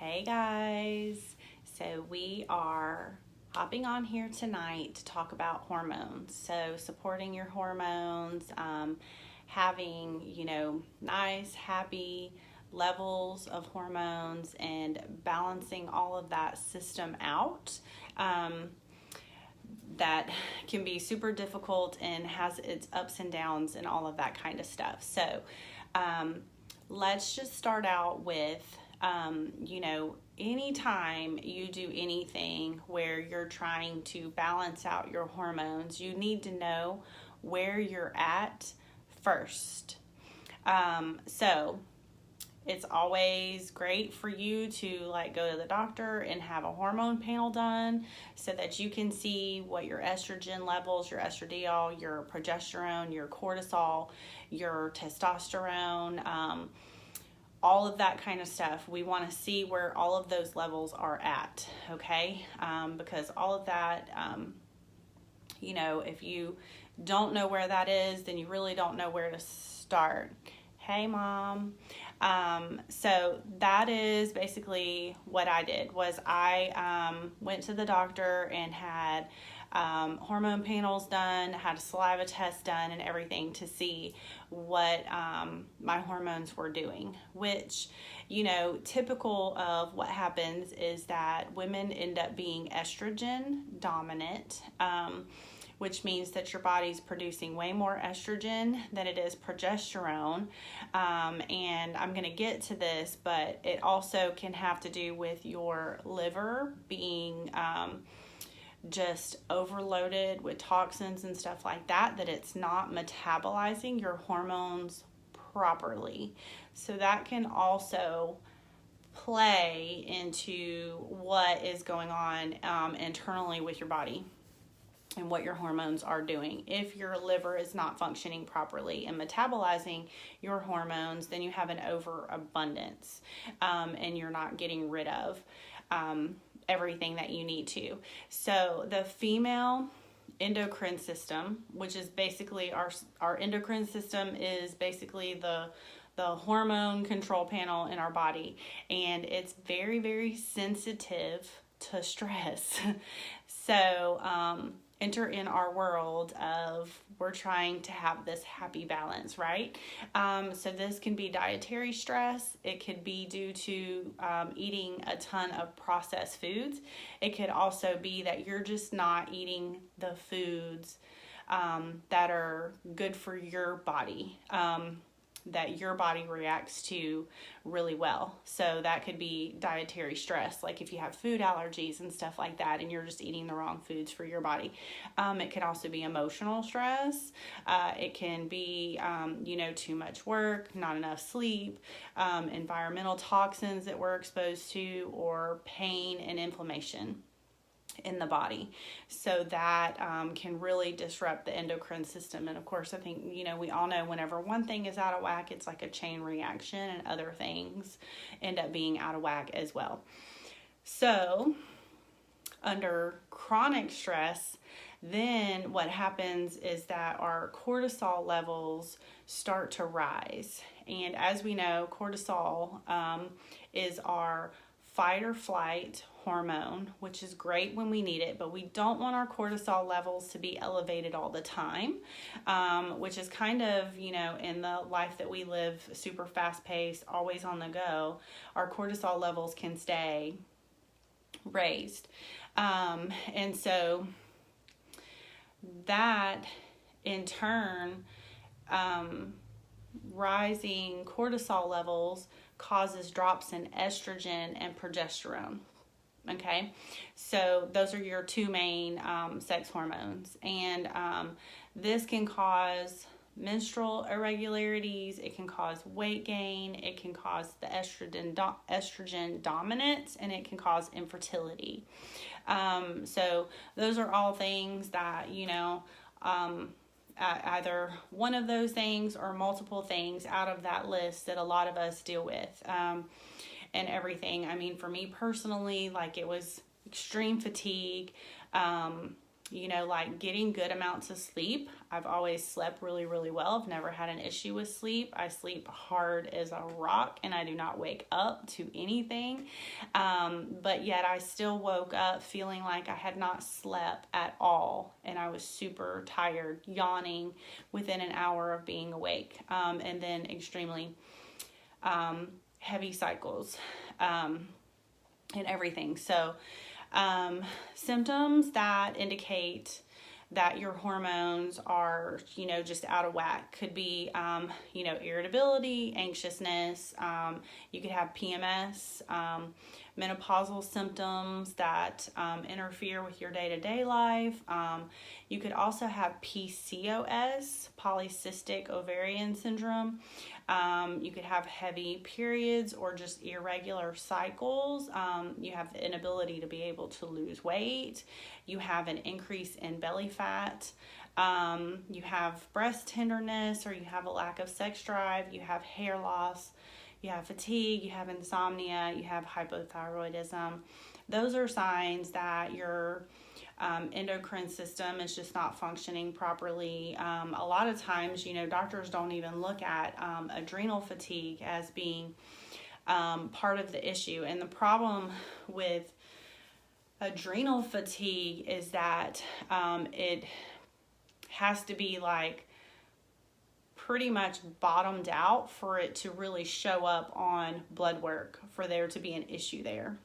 Hey guys, so we are hopping on here tonight to talk about hormones. So, supporting your hormones, having, nice, happy levels of hormones, and balancing all of that system out. That can be super difficult and has its ups and downs and all of that kind of stuff. So, let's just start out with anytime you do anything where you're trying to balance out your hormones, you need to know where you're at first. So it's always great for you to go to the doctor and have a hormone panel done so that you can see what your estrogen levels, your estradiol, your progesterone, your cortisol, your testosterone, all of that kind of stuff. We want to see where all of those levels are at, okay? Because all of that, if you don't know where that is, then you really don't know where to start. Hey, Mom. So that is basically what I did, was I went to the doctor and had hormone panels done, had a saliva test done and everything to see what my hormones were doing, which, typical of what happens is that women end up being estrogen dominant, which means that your body's producing way more estrogen than it is progesterone. And I'm going to get to this, but it also can have to do with your liver being just overloaded with toxins and stuff like that it's not metabolizing your hormones properly. So that can also play into what is going on internally with your body and what your hormones are doing. If your liver is not functioning properly and metabolizing your hormones, then you have an overabundance and you're not getting rid of everything that you need to. So the female endocrine system, which is basically our endocrine system, is basically the hormone control panel in our body, and it's very, very sensitive to stress. So enter in our world of we're trying to have this happy balance, right? So this can be dietary stress. It could be due to eating a ton of processed foods. It could also be that you're just not eating the foods that are good for your body, that your body reacts to really well. So that could be dietary stress, like if you have food allergies and stuff like that and you're just eating the wrong foods for your body. It can also be emotional stress. It can be, too much work, not enough sleep, environmental toxins that we're exposed to, or pain and inflammation in the body. So that can really disrupt the endocrine system. And of course, I think, we all know whenever one thing is out of whack, it's like a chain reaction and other things end up being out of whack as well. So under chronic stress, then what happens is that our cortisol levels start to rise. And as we know, cortisol is our fight or flight hormone, which is great when we need it, but we don't want our cortisol levels to be elevated all the time, which is kind of, in the life that we live, super fast paced, always on the go, our cortisol levels can stay raised. And so that in turn, rising cortisol levels causes drops in estrogen and progesterone. Okay, so those are your two main sex hormones, and this can cause menstrual irregularities. It can cause weight gain. It can cause the estrogen dominance, and it can cause infertility. So those are all things that either one of those things or multiple things out of that list that a lot of us deal with. And everything. I mean, for me personally, it was extreme fatigue, like getting good amounts of sleep. I've always slept really, really well. I've never had an issue with sleep. I sleep hard as a rock and I do not wake up to anything. But yet I still woke up feeling like I had not slept at all. And I was super tired, yawning within an hour of being awake. And then extremely heavy cycles and everything. So symptoms that indicate that your hormones are, just out of whack could be, irritability, anxiousness. You could have PMS, menopausal symptoms that interfere with your day-to-day life. You could also have PCOS, polycystic ovarian syndrome. You could have heavy periods or just irregular cycles. You have the inability to be able to lose weight. You have an increase in belly fat. You have breast tenderness, or you have a lack of sex drive. You have hair loss. You have fatigue. You have insomnia. You have hypothyroidism. Those are signs that your endocrine system is just not functioning properly. A lot of times, doctors don't even look at adrenal fatigue as being part of the issue. And the problem with adrenal fatigue is that it has to be like pretty much bottomed out for it to really show up on blood work, for there to be an issue there.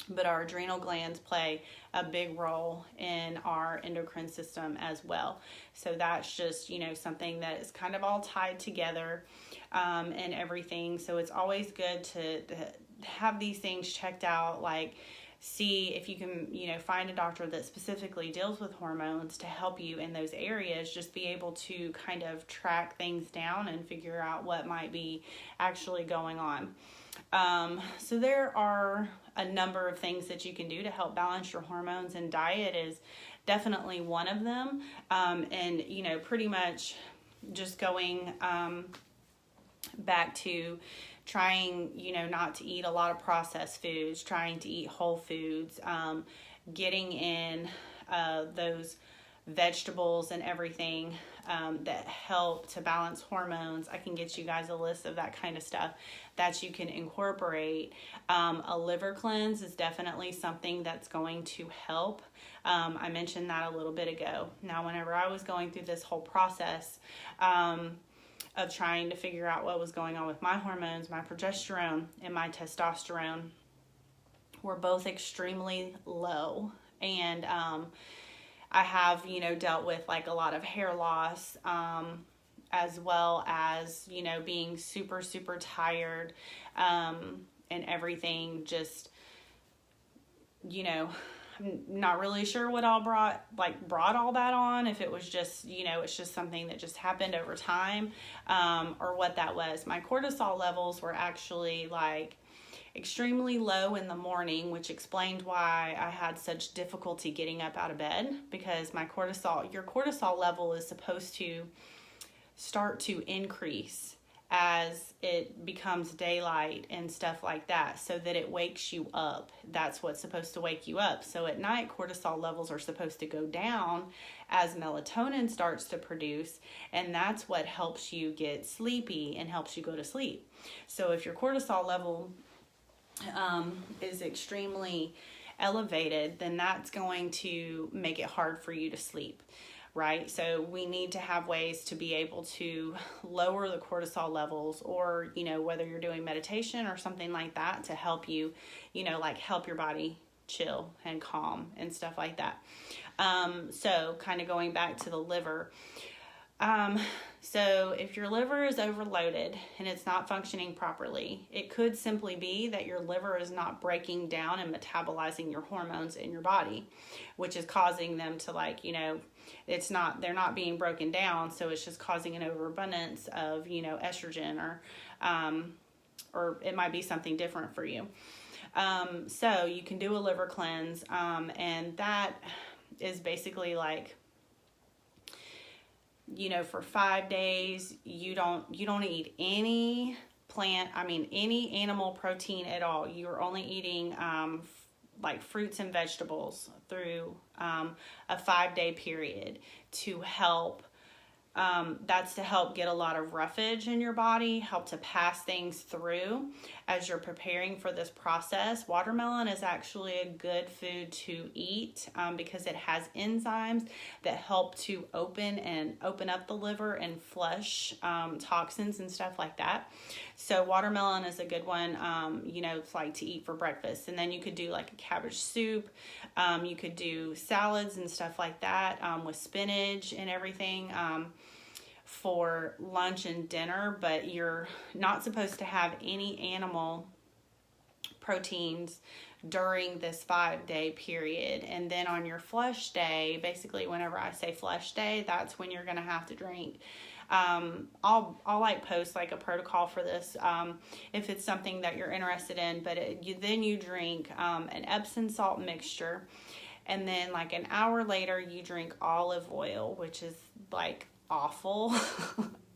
But our adrenal glands play a big role in our endocrine system as well. So that's just, something that is kind of all tied together and everything. So it's always good to have these things checked out, like see if you can, find a doctor that specifically deals with hormones to help you in those areas. Just be able to kind of track things down and figure out what might be actually going on. So there are a number of things that you can do to help balance your hormones, and diet is definitely one of them. And, pretty much just going back to trying, not to eat a lot of processed foods, trying to eat whole foods, getting in those vegetables and everything that help to balance hormones. I can get you guys a list of that kind of stuff that you can incorporate. A liver cleanse is definitely something that's going to help. I mentioned that a little bit ago. Now, whenever I was going through this whole process of trying to figure out what was going on with my hormones, my progesterone and my testosterone were both extremely low. And I have, dealt with like a lot of hair loss, as well as, being super, super tired, and everything. Just, I'm not really sure what all brought all that on. If it was just, it's just something that just happened over time, or what that was. My cortisol levels were actually like extremely low in the morning, which explained why I had such difficulty getting up out of bed, because your cortisol level is supposed to start to increase as it becomes daylight and stuff like that, so that it wakes you up. That's what's supposed to wake you up. So at night, cortisol levels are supposed to go down as melatonin starts to produce, and that's what helps you get sleepy and helps you go to sleep. So if your cortisol level is extremely elevated, then that's going to make it hard for you to sleep, right? So we need to have ways to be able to lower the cortisol levels, or, whether you're doing meditation or something like that to help you, help your body chill and calm and stuff like that. So kind of going back to the liver. So if your liver is overloaded and it's not functioning properly, it could simply be that your liver is not breaking down and metabolizing your hormones in your body, which is causing them to they're not being broken down. So it's just causing an overabundance of, estrogen, or it might be something different for you. So you can do a liver cleanse. And that is basically like, for 5 days, you don't eat any any animal protein at all. You're only eating like fruits and vegetables through a 5-day period to help. That's to help get a lot of roughage in your body, help to pass things through as you're preparing for this process. Watermelon is actually a good food to eat because it has enzymes that help to open up the liver and flush toxins and stuff like that. So watermelon is a good one, it's like to eat for breakfast. And then you could do like a cabbage soup. You could do salads and stuff like that with spinach and everything. For lunch and dinner, but you're not supposed to have any animal proteins during this 5-day period. And then on your flush day, basically whenever I say flush day, that's when you're going to have to drink. I'll like post like a protocol for this if it's something that you're interested in, but then you drink an Epsom salt mixture, and then like an hour later you drink olive oil, which is like awful.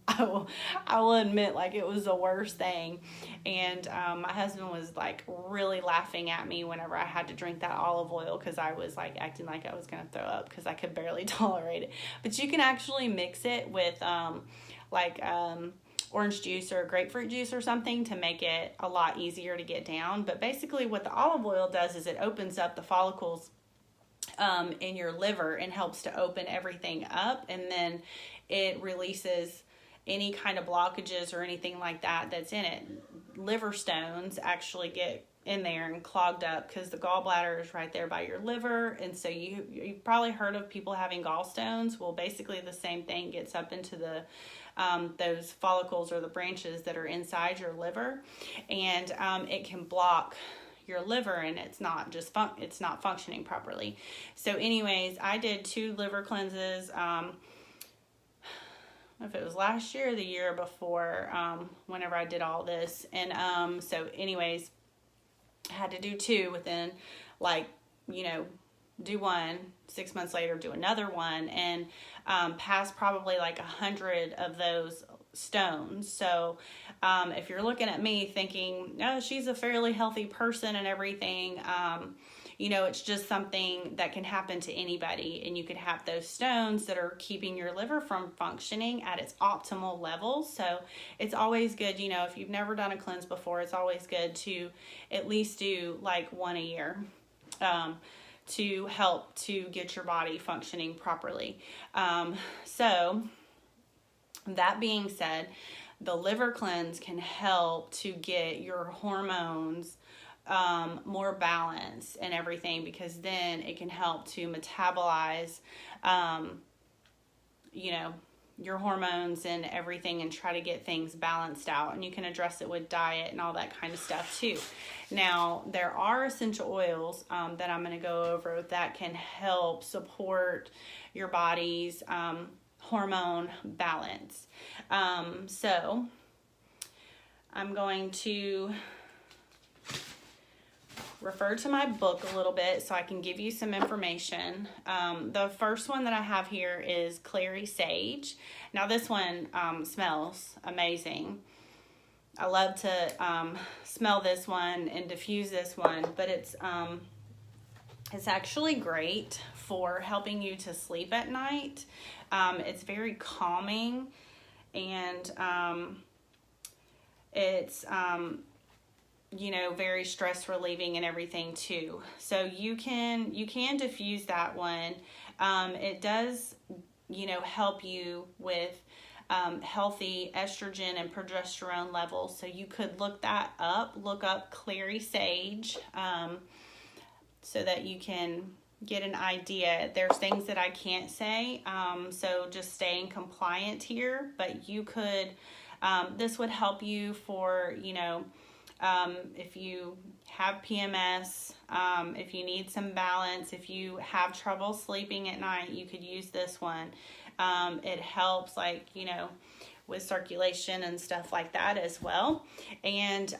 I will admit, like, it was the worst thing. And my husband was like really laughing at me whenever I had to drink that olive oil, because I was like acting like I was gonna throw up because I could barely tolerate it. But you can actually mix it with orange juice or grapefruit juice or something to make it a lot easier to get down. But basically what the olive oil does is it opens up the follicles in your liver and helps to open everything up, and then it releases any kind of blockages or anything like that that's in it. Liver stones actually get in there and clogged up because the gallbladder is right there by your liver. And so you've probably heard of people having gallstones. Well, basically the same thing gets up into the those follicles or the branches that are inside your liver, and it can block your liver, and it's not just it's not functioning properly. So anyways, I did 2 liver cleanses. If it was last year or the year before, whenever I did all this. And so anyways, I had to do 2 within, do one, 6 months later, do another one, and pass probably like 100 of those stones. So if you're looking at me thinking, oh, she's a fairly healthy person and everything, it's just something that can happen to anybody, and you could have those stones that are keeping your liver from functioning at its optimal level. So it's always good, if you've never done a cleanse before, it's always good to at least do like 1 a year to help to get your body functioning properly. So that being said, the liver cleanse can help to get your hormones more balance and everything, because then it can help to metabolize your hormones and everything and try to get things balanced out. And you can address it with diet and all that kind of stuff too. Now, there are essential oils that I'm going to go over that can help support your body's hormone balance. So I'm going to refer to my book a little bit so I can give you some information. The first one that I have here is Clary Sage. Now this one smells amazing. I love to smell this one and diffuse this one, but it's actually great for helping you to sleep at night. It's very calming, and it's very stress relieving and everything too. So you can diffuse that one. It does, help you with healthy estrogen and progesterone levels. So you could look up Clary Sage, so that you can get an idea. There's things that I can't say, so just staying compliant here, but you could, this would help you for, if you have PMS, if you need some balance, if you have trouble sleeping at night, you could use this one. It helps with circulation and stuff like that as well. And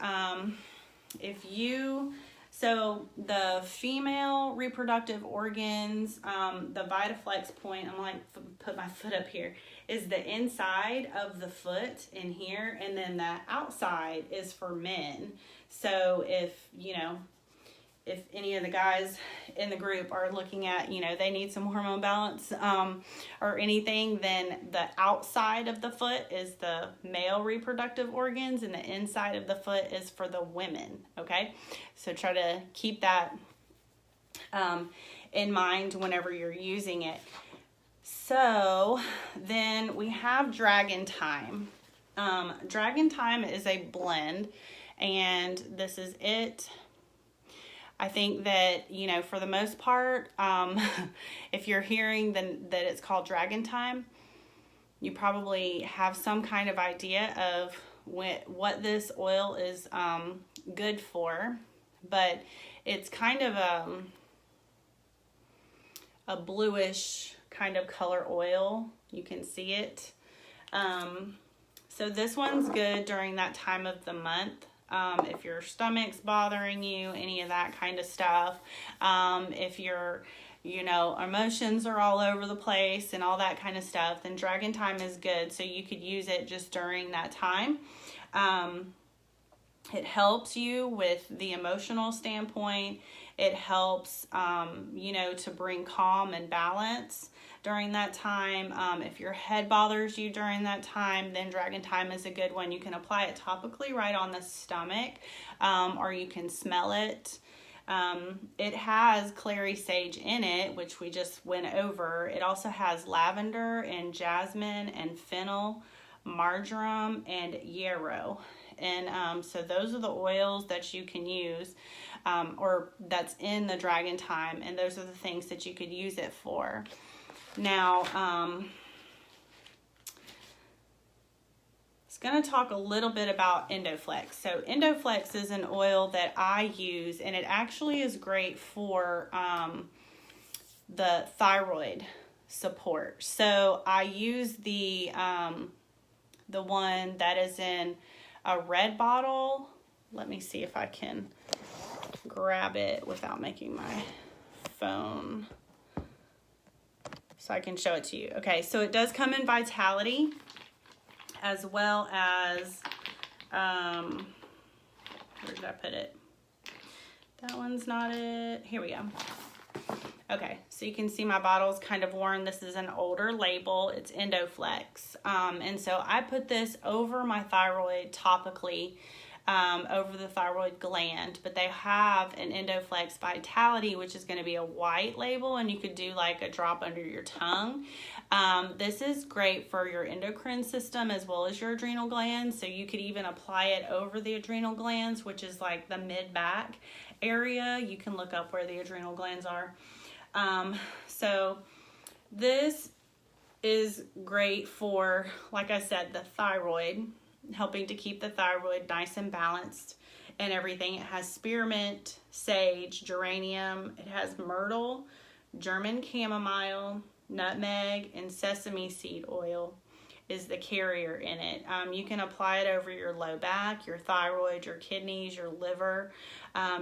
so the female reproductive organs, the VitaFlex point, I'm like, put my foot up here, is the inside of the foot in here, and then the outside is for men. So if, if any of the guys in the group are looking at, they need some hormone balance or anything, then the outside of the foot is the male reproductive organs and the inside of the foot is for the women, okay? So try to keep that in mind whenever you're using it. So then we have Dragon Time. Dragon Time is a blend, and this is it. I think that, for the most part, if you're hearing that it's called Dragon Time, you probably have some kind of idea of what this oil is good for. But it's kind of a bluish kind of color oil. You can see it. So this one's good during that time of the month. If your stomach's bothering you, any of that kind of stuff. If your, emotions are all over the place and all that kind of stuff, then Dragon Time is good. So you could use it just during that time. It helps you with the emotional standpoint. It helps, to bring calm and balance during that time. If your head bothers you during that time, then Dragon Time is a good one. You can apply it topically right on the stomach, or you can smell it. It has clary sage in it, which we just went over. It also has lavender and jasmine and fennel, marjoram, and yarrow. And so those are the oils that you can use, or that's in the Dragon Time, and those are the things that you could use it for. Now, I was going to talk a little bit about Endoflex. So Endoflex is an oil that I use, and it actually is great for the thyroid support. So I use the one that is in a red bottle. Let me see if I can grab it without making my phone so I can show it to you. Okay, so it does come in Vitality, as well as, where did I put it? That one's not it. Here we go. Okay, so you can see my bottle's kind of worn. This is an older label. It's Endoflex. And so I put this over my thyroid topically, over the thyroid gland, but they have an Endoflex Vitality, which is going to be a white label, and you could do like a drop under your tongue. This is great for your endocrine system as well as your adrenal glands, so you could even apply it over the adrenal glands, which is like the mid-back area. You can look up where the adrenal glands are. So this is great for, like I said, the thyroid, helping to keep the thyroid nice and balanced and everything. It has spearmint, sage, geranium. It has myrtle, German chamomile, nutmeg, and sesame seed oil is the carrier in it. You can apply it over your low back, your thyroid, your kidneys, your liver.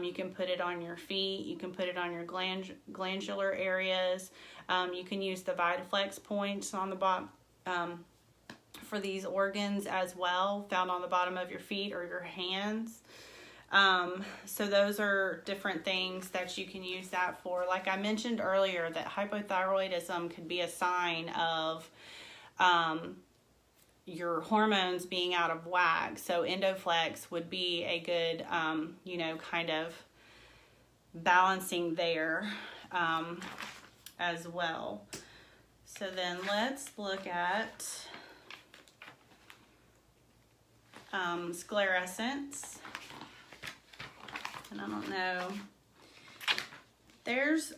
You can put it on your feet. You can put it on your glandular areas. You can use the Vitaflex points on the bottom for these organs as well, found on the bottom of your feet or your hands. So those are different things that you can use that for. Like I mentioned earlier, that hypothyroidism could be a sign of your hormones being out of whack. So Endoflex would be a good, kind of balancing there as well. So then let's look at sclerosants. And I don't know. There's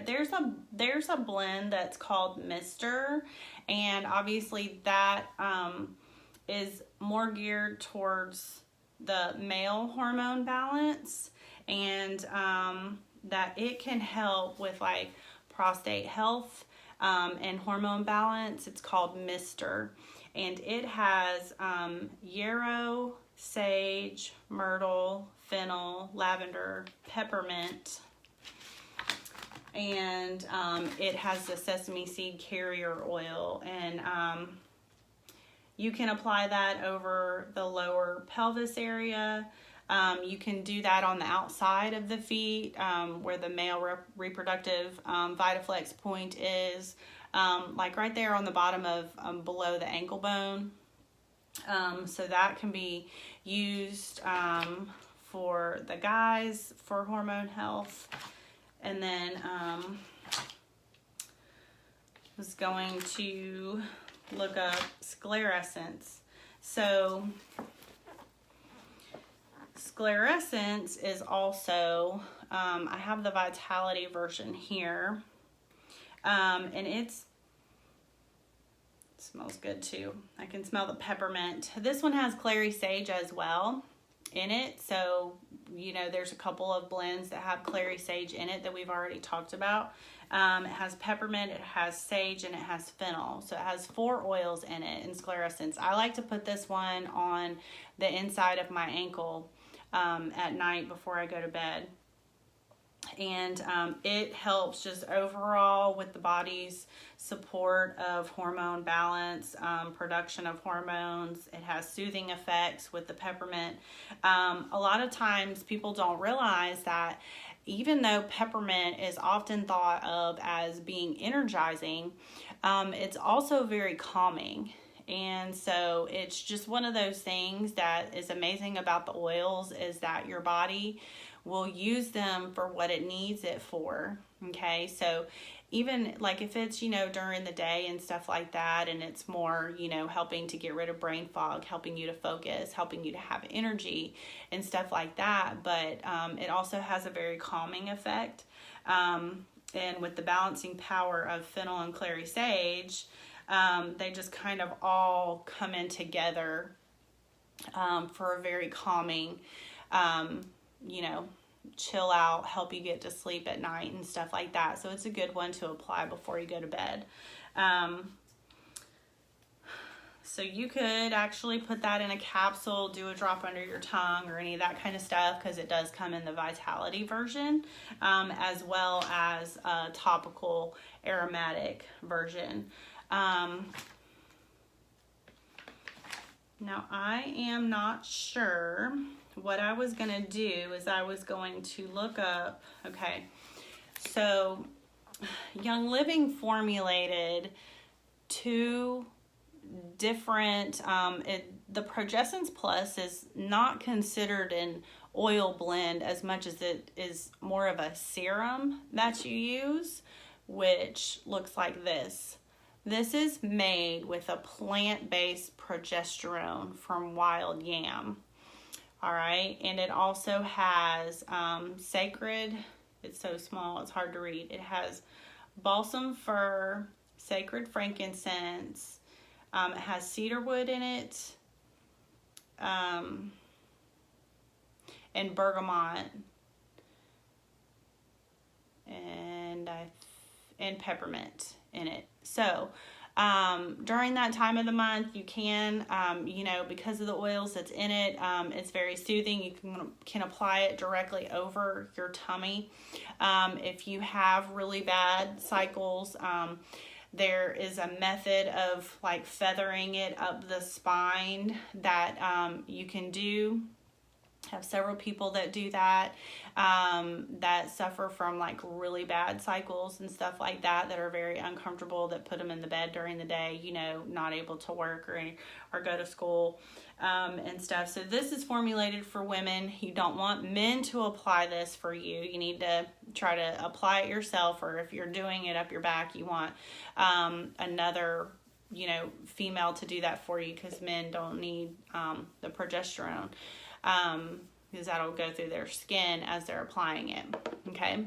there's a blend that's called Mister, and obviously that is more geared towards the male hormone balance, and that it can help with like prostate health and hormone balance. It's called Mister, and it has yarrow, sage, myrtle, fennel, lavender, peppermint, and it has the sesame seed carrier oil, and you can apply that over the lower pelvis area. You can do that on the outside of the feet, where the male reproductive Vitaflex point is, like right there on the bottom of below the ankle bone. So that can be used for the guys for hormone health. And then was going to look up sclerescence. So sclerescence is also, I have the Vitality version here, and it smells good too. I can smell the peppermint. This one has clary sage as well in it, so you know there's a couple of blends that have clary sage in it that we've already talked about. It has peppermint, it has sage, and it has fennel. So it has 4 oils in it in sclerescence. I like to put this one on the inside of my ankle at night before I go to bed. And it helps just overall with the body's support of hormone balance, production of hormones. It has soothing effects with the peppermint. A lot of times people don't realize that even though peppermint is often thought of as being energizing, it's also very calming. And so it's just one of those things that is amazing about the oils, is that your body will use them for what it needs it for. Okay, so even like if it's, you know, during the day and stuff like that, and it's more, you know, helping to get rid of brain fog, helping you to focus, helping you to have energy and stuff like that. But it also has a very calming effect. And with the balancing power of fennel and clary sage, they just kind of all come in together for a very calming, you know, chill out, help you get to sleep at night and stuff like that. So it's a good one to apply before you go to bed. So you could actually put that in a capsule, do a drop under your tongue or any of that kind of stuff, because it does come in the Vitality version, as well as a topical aromatic version. Now I am not sure. What I was going to do is I was going to look up, okay, so Young Living formulated 2 different, the Progessence Plus is not considered an oil blend as much as it is more of a serum that you use, which looks like this. This is made with a plant-based progesterone from wild yam. All right, and it also has sacred, it's so small, it's hard to read. It has balsam fir, sacred frankincense, it has cedarwood in it, and bergamot, and peppermint in it. So during that time of the month, you can, you know, because of the oils that's in it, it's very soothing. You can apply it directly over your tummy. If you have really bad cycles, there is a method of like feathering it up the spine that you can do. Have several people that do that, that suffer from like really bad cycles and stuff like that, that are very uncomfortable, that put them in the bed during the day, you know, not able to work or go to school and stuff. So this is formulated for women. You don't want men to apply this for you. You need to try to apply it yourself, or if you're doing it up your back, you want another, you know, female to do that for you, because men don't need the progesterone. Because that'll go through their skin as they're applying it. Okay.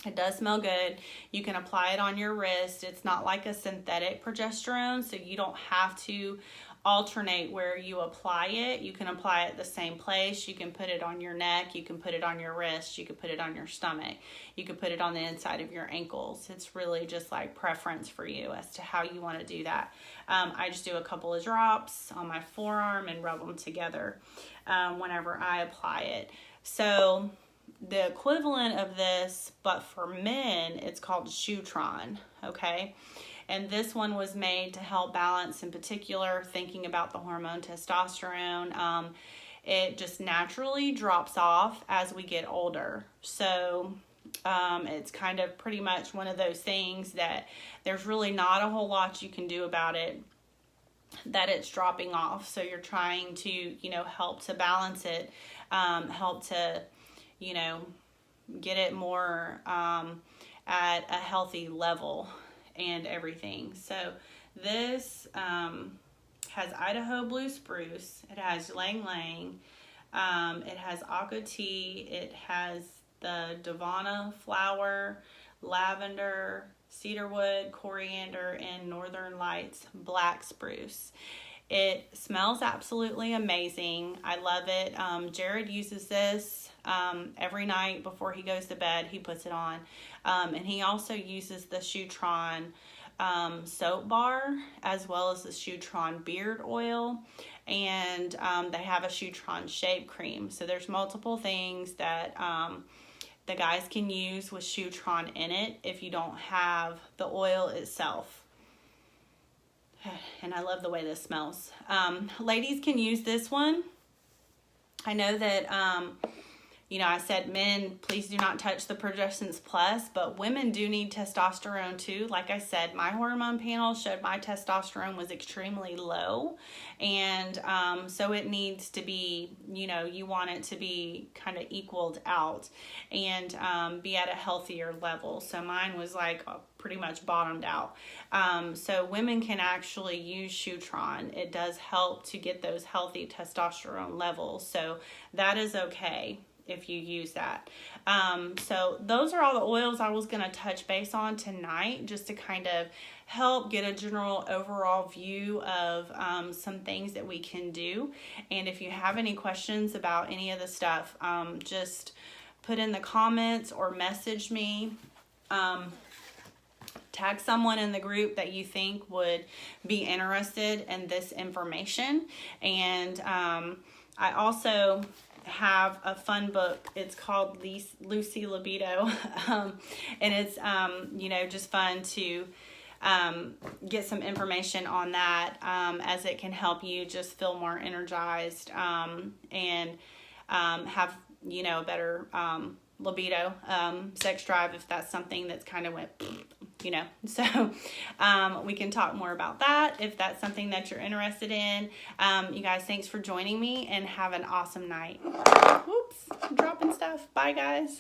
It does smell good. You can apply it on your wrist. It's not like a synthetic progesterone, so you don't have to alternate where you apply it. You can apply it the same place. You can put it on your neck. You can put it on your wrist. You can put it on your stomach. You can put it on the inside of your ankles. It's really just like preference for you as to how you want to do that. I just do a couple of drops on my forearm and rub them together whenever I apply it. So the equivalent of this, but for men, it's called Shutron, okay? And this one was made to help balance, in particular, thinking about the hormone testosterone. it just naturally drops off as we get older. So it's kind of pretty much one of those things that there's really not a whole lot you can do about it, that it's dropping off. So you're trying to, you know, help to balance it, help to, you know, get it more at a healthy level and everything. So this has Idaho blue spruce, it has ylang ylang, it has aqua tea, it has the Davana flower, lavender, cedarwood, coriander, and Northern Lights black spruce. It smells absolutely amazing. I love it. Jared uses this every night before he goes to bed. He puts it on. And he also uses the Shutron soap bar, as well as the Shutron beard oil. And they have a Shutron shave cream. So there's multiple things that the guys can use with Shutron in it if you don't have the oil itself. And I love the way this smells. Ladies can use this one. I know that, you know, I said men, please do not touch the Progestins Plus, but women do need testosterone too. Like I said, my hormone panel showed my testosterone was extremely low. And so it needs to be, you know, you want it to be kind of equaled out and be at a healthier level. So mine was like pretty much bottomed out. So women can actually use Shutron. It does help to get those healthy testosterone levels. So that is okay if you use that. So those are all the oils I was going to touch base on tonight, just to kind of help get a general overall view of some things that we can do. And if you have any questions about any of the stuff, just put in the comments or message me. Tag someone in the group that you think would be interested in this information. And I also have a fun book. It's called Lucy Libido. And it's, you know, just fun to get some information on that, as it can help you just feel more energized and have, you know, better libido, sex drive, if that's something that's kind of went, you know. So we can talk more about that if that's something that you're interested in. You guys, thanks for joining me and have an awesome night. Whoops, I'm dropping stuff. Bye, guys.